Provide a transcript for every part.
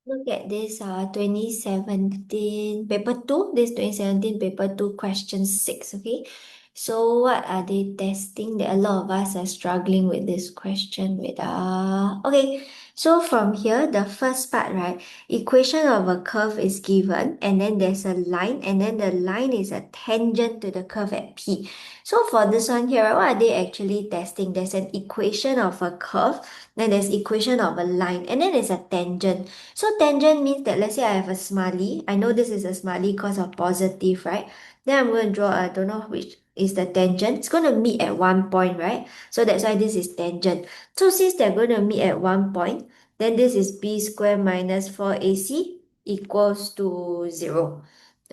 Look at this 2017 paper 2, this 2017 paper 2 question 6, okay? So what are they testing? That a lot of us are struggling with this question. Okay, so from here, the first part, right? Equation of a curve is given, and then there's a line, and then the line is a tangent to the curve at P. So for this one here, what are they actually testing? There's an equation of a curve, then there's equation of a line, and then there's a tangent. So tangent means that let's say I have a smiley. I know this is a smiley because of positive, right? Then I'm going to draw, I don't know which is the tangent. It's going to meet at one point, right? So that's why this is tangent. So since they're going to meet at one point, then this is b squared minus 4ac equals to 0.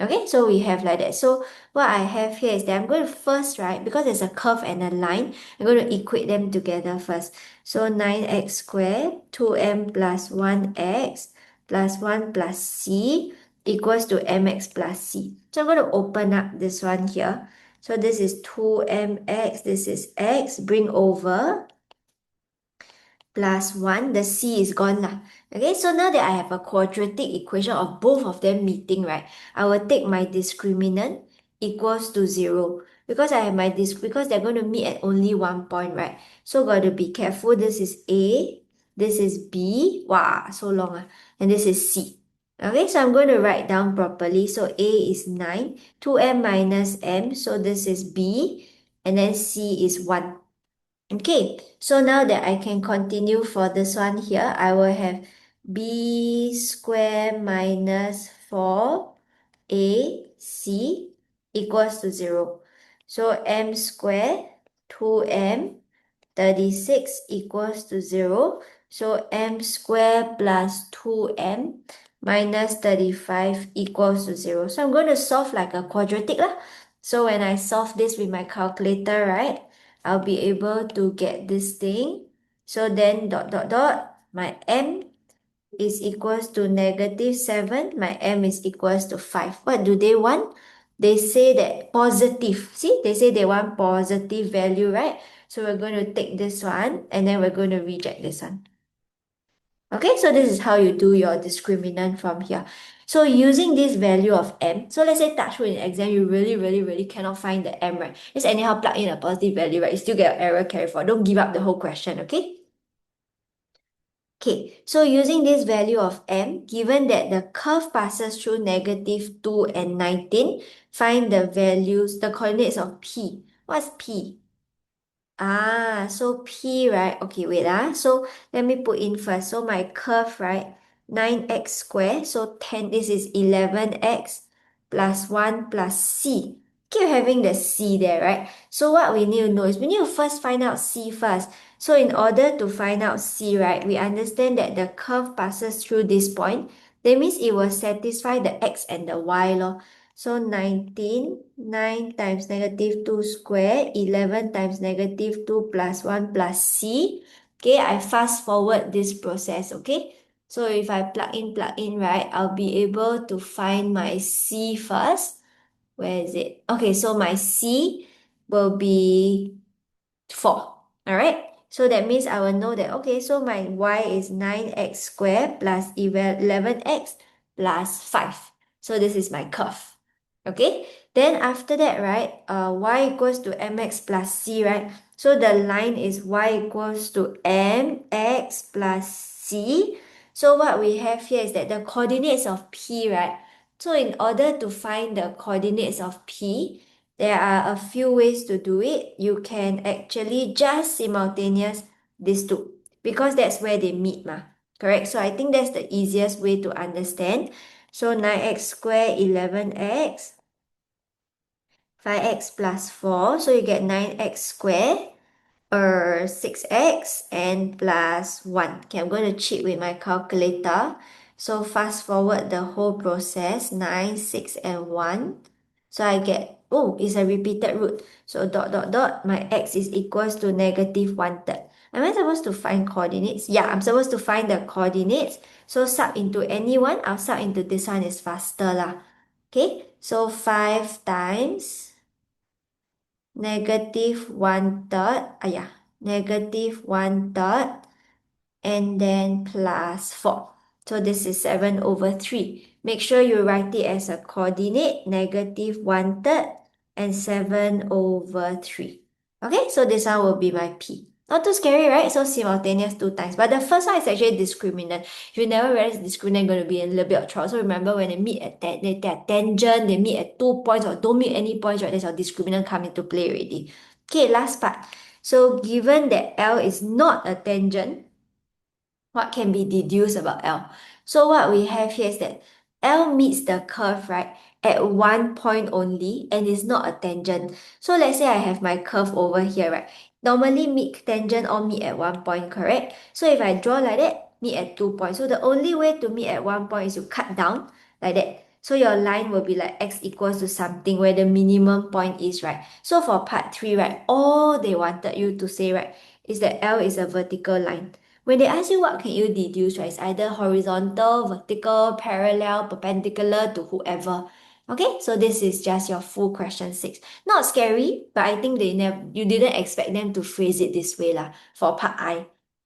Okay, so we have like that. So what I have here is that I'm going to first, right, because there's a curve and a line, I'm going to equate them together first. So 9x squared, 2m plus 1x plus 1 plus c equals to mx plus c. So I'm going to open up this one here. So this is 2mx, this is x, bring over plus 1, the c is gone lah. Okay, so now that I have a quadratic equation of both of them meeting, right, I will take my discriminant equals to 0 because I have my because they're going to meet at only one point, right? So got to be careful. This is A, this is B, wow, so long, and this is C. Okay, so I'm going to write down properly. So A is 9, 2m minus m, so this is B, and then C is 1. Okay, so now that I can continue for this one here, I will have b squared minus 4ac equals to 0. So m squared 2m 36 equals to 0. So m squared plus 2m minus 35 equals to 0. So I'm going to solve like a quadratic lah. So when I solve this with my calculator, right, I'll be able to get this thing. So then dot dot dot, my m is equals to -7, my m is equals to 5. What do they want? They say that positive. See, they say they want positive value, right? So we're going to take this one and then we're going to reject this one. Okay, so this is how you do your discriminant from here. So using this value of m, so let's say touch wood in exam, you really cannot find the m, right? Just anyhow plug in a positive value, right? You still get an error carry forward. Don't give up the whole question, okay? Okay, so using this value of m, given that the curve passes through -2 and 19, find the values, the coordinates of P. What's P? So P, right? Okay, wait, so let me put in first. So my curve, right? 9x squared, so 10, this is 11x plus 1 plus C. Keep having the C there, right? So what we need to know is we need to first find out C first. So in order to find out C, right, we understand that the curve passes through this point. That means it will satisfy the x and the y law. So 19, 9 times -2 square, 11 times -2 plus 1 plus C. Okay, I fast forward this process, okay? So if I plug in, right, I'll be able to find my C first. Where is it? Okay, so my C will be 4. All right. So that means I will know that, okay, so my y is 9x squared plus 11x plus 5. So this is my curve. Okay. Then after that, right, y equals to mx plus c, right? So the line is y equals to mx plus c. So what we have here is that the coordinates of p, right? So in order to find the coordinates of p, there are a few ways to do it. You can actually just simultaneous these two because that's where they meet, correct? So I think that's the easiest way to understand. So 9x squared, 11x, 5x plus 4. So you get 9x squared or 6x and plus 1. Okay, I'm going to cheat with my calculator. So fast forward the whole process, 9, 6, and 1. So I get, oh, it's a repeated root. So dot, dot, dot, my x is equals to -1/3. Am I supposed to find coordinates? Yeah, I'm supposed to find the coordinates. So sub into any one, I'll sub into this one is faster lah. Okay, so 5 times -1/3, -1/3, and then plus 4. So this is 7 over 3. Make sure you write it as a coordinate, negative 1/3 and 7 over 3. Okay, so this one will be my P. Not too scary, right? So simultaneous two times. But the first one is actually discriminant. If you never realize discriminant, going to be a little bit of trouble. So remember when they meet at their tangent, they meet at 2 points or don't meet any points, right? That's your discriminant come into play already. Okay, last part. So given that L is not a tangent, what can be deduced about L? So what we have here is that L meets the curve, right, at one point only and is not a tangent. So let's say I have my curve over here, right? Normally meet tangent or meet at one point, correct? So if I draw like that, meet at 2 points. So the only way to meet at one point is to cut down like that. So your line will be like x equals to something where the minimum point is, right? So for part 3, right, all they wanted you to say, right, is that L is a vertical line. When they ask you what can you deduce, right, it's either horizontal, vertical, parallel, perpendicular to whoever. Okay, so this is just your full question 6. Not scary, but I think you didn't expect them to phrase it this way lah for part I.